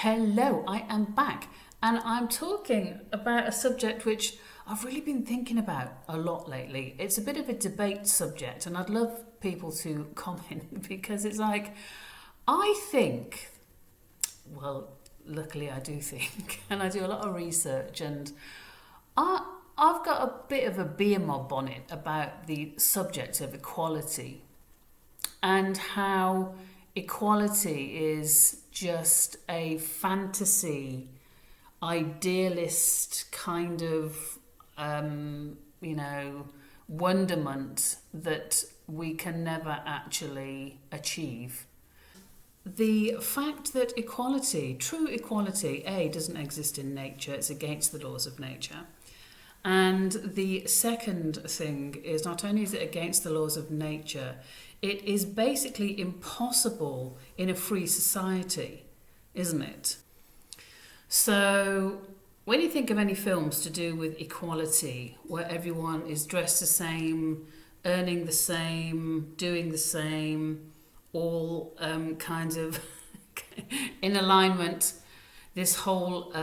Hello, I am back, and I'm talking about a subject which I've really been thinking about a lot lately. It's a bit of a debate subject, and I'd love people to comment because it's like, I think, well, luckily I do think, and I do a lot of research, and I've got a bit of a beer mob on it about the subject of equality and how equality is just a fantasy, idealist kind of, wonderment that we can never actually achieve. The fact that equality, true equality, doesn't exist in nature, it's against the laws of nature. And the second thing is, not only is it against the laws of nature, it is basically impossible in a free society, isn't it? So when you think of any films to do with equality, where everyone is dressed the same, earning the same, doing the same, all kinds of in alignment, this whole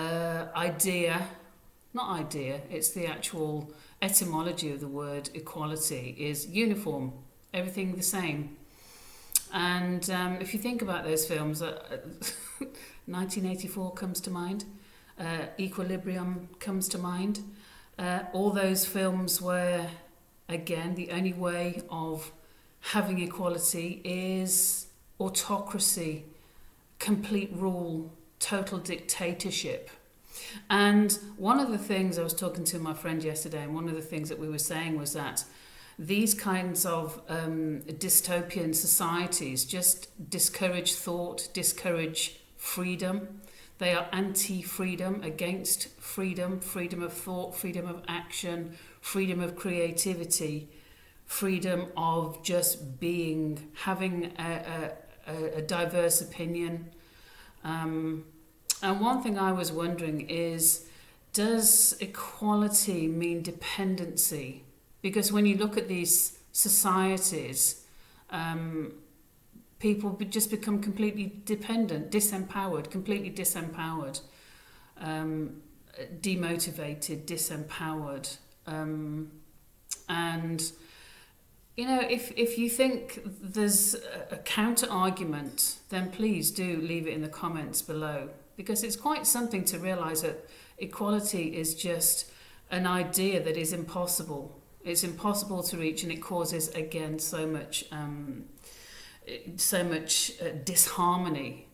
it's the actual etymology of the word equality is uniform, everything the same. And if you think about those films, 1984 comes to mind, Equilibrium comes to mind, all those films where, again, the only way of having equality is autocracy, complete rule, total dictatorship. And one of the things, I was talking to my friend yesterday, and one of the things that we were saying was that these kinds of dystopian societies just discourage thought, discourage freedom. They are anti-freedom, against freedom, freedom of thought, freedom of action, freedom of creativity, freedom of just being, having a diverse opinion. And one thing I was wondering is, does equality mean dependency? Because when you look at these societies, people just become completely dependent, completely disempowered, demotivated, disempowered. And, if you think there's a counter argument, then please do leave it in the comments below. Because it's quite something to realise that equality is just an idea that is impossible. It's impossible to reach, and it causes, again, so much disharmony,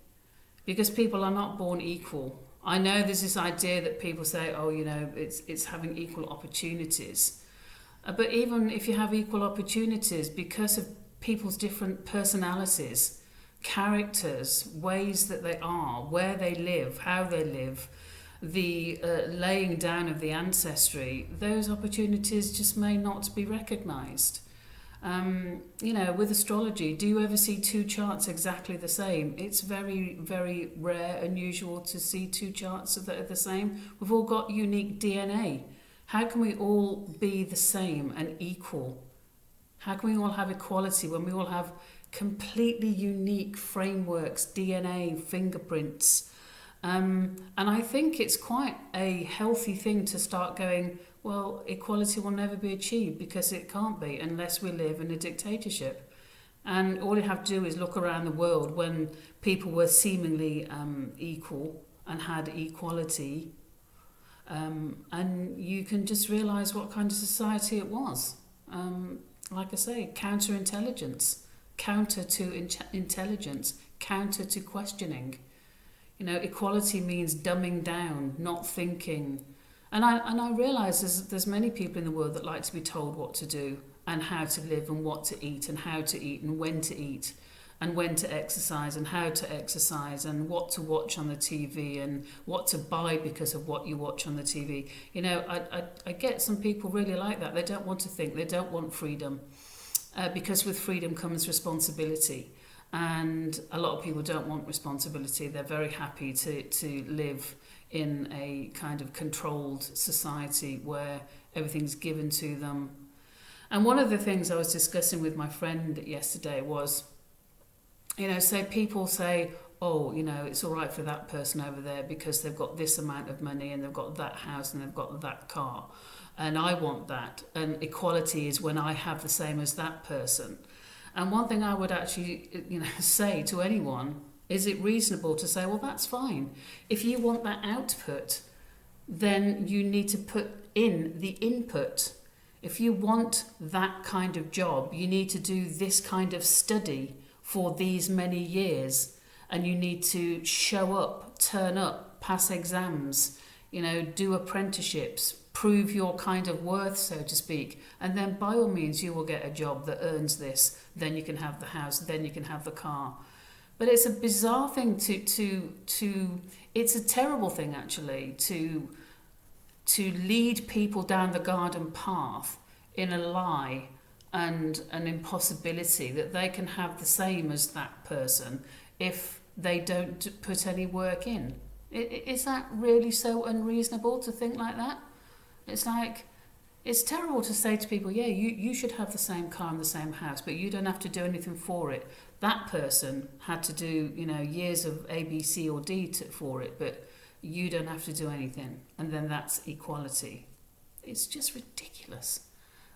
because people are not born equal. I know there's this idea that people say, it's having equal opportunities. But even if you have equal opportunities, because of people's different personalities, characters, ways that they are, where they live, how they live, the laying down of the ancestry, those opportunities just may not be recognised. With astrology, do you ever see two charts exactly the same? It's very, very rare, unusual to see two charts that are the same. We've all got unique DNA. How can we all be the same and equal? How can we all have equality when we all have completely unique frameworks, DNA, fingerprints? And I think it's quite a healthy thing to start going, well, equality will never be achieved because it can't be unless we live in a dictatorship. And all you have to do is look around the world when people were seemingly equal and had equality, and you can just realise what kind of society it was. Like I say, counterintelligence, counter to intelligence, counter to questioning. Equality means dumbing down, not thinking. And I realise there's many people in the world that like to be told what to do and how to live and what to eat and how to eat and when to exercise and how to exercise and what to watch on the TV and what to buy because of what you watch on the TV. I get some people really like that. They don't want to think. They don't want freedom, because with freedom comes responsibility. And a lot of people don't want responsibility. They're very happy to live in a kind of controlled society where everything's given to them. And one of the things I was discussing with my friend yesterday was, say people say, oh, you know, it's all right for that person over there because they've got this amount of money and they've got that house and they've got that car, and I want that. And equality is when I have the same as that person. And one thing I would actually, you know, say to anyone, is it reasonable to say, well, that's fine. If you want that output, then you need to put in the input. If you want that kind of job, you need to do this kind of study for these many years, and you need to show up, turn up, pass exams, you know, do apprenticeships, prove your kind of worth, so to speak, and then by all means you will get a job that earns this. Then you can have the house, then you can have the car. But it's a bizarre thing to it's a terrible thing actually to lead people down the garden path in a lie and an impossibility that they can have the same as that person if they don't put any work in. Is that really so unreasonable to think like that? It's like, it's terrible to say to people, yeah, you should have the same car and the same house, but you don't have to do anything for it. That person had to do, you know, years of A, B, C or D for it, but you don't have to do anything. And then that's equality. It's just ridiculous.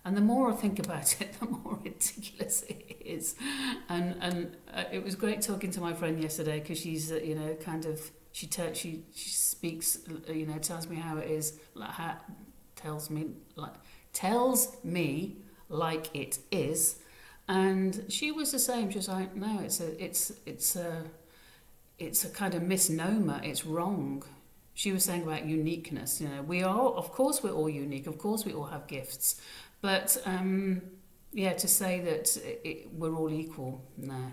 And the more I think about it, the more ridiculous it is. And it was great talking to my friend yesterday because she's, you know, kind of, she speaks, you know, tells me how it is, like how, tells me like it is. And she was the same. She was like, no, it's a kind of misnomer. It's wrong. She was saying about uniqueness. You know, of course we're all unique. Of course we all have gifts. But yeah, to say that we're all equal, no,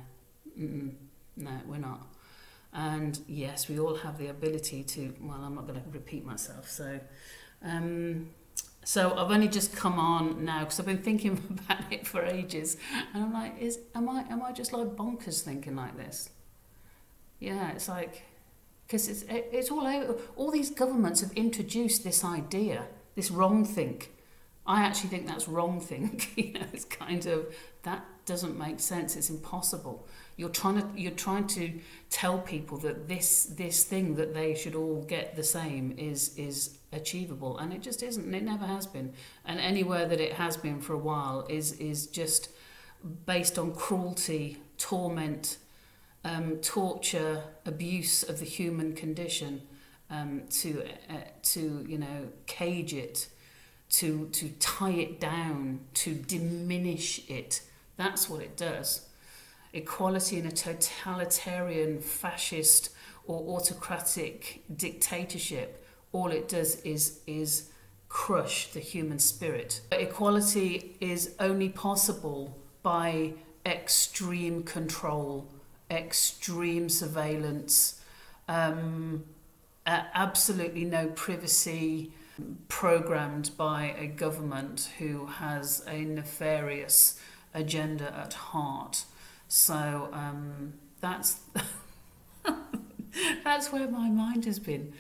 we're not. And yes, we all have the ability to. Well, I'm not going to repeat myself. So I've only just come on now because I've been thinking about it for ages, and I'm like, am I just like bonkers thinking like this? Yeah, it's like, because it's all out. All these governments have introduced this idea, this wrong think. I actually think that's wrong think. You know, it's kind of, that doesn't make sense. It's impossible. You're trying to tell people that this thing that they should all get the same is achievable, and it just isn't. And it never has been. And anywhere that it has been for a while is just based on cruelty, torment, torture, abuse of the human condition, to you know, cage it, to tie it down, to diminish it. That's what it does. Equality in a totalitarian, fascist or autocratic dictatorship, all it does is crush the human spirit. Equality is only possible by extreme control, extreme surveillance, absolutely no privacy, programmed by a government who has a nefarious agenda at heart. So that's that's where my mind has been.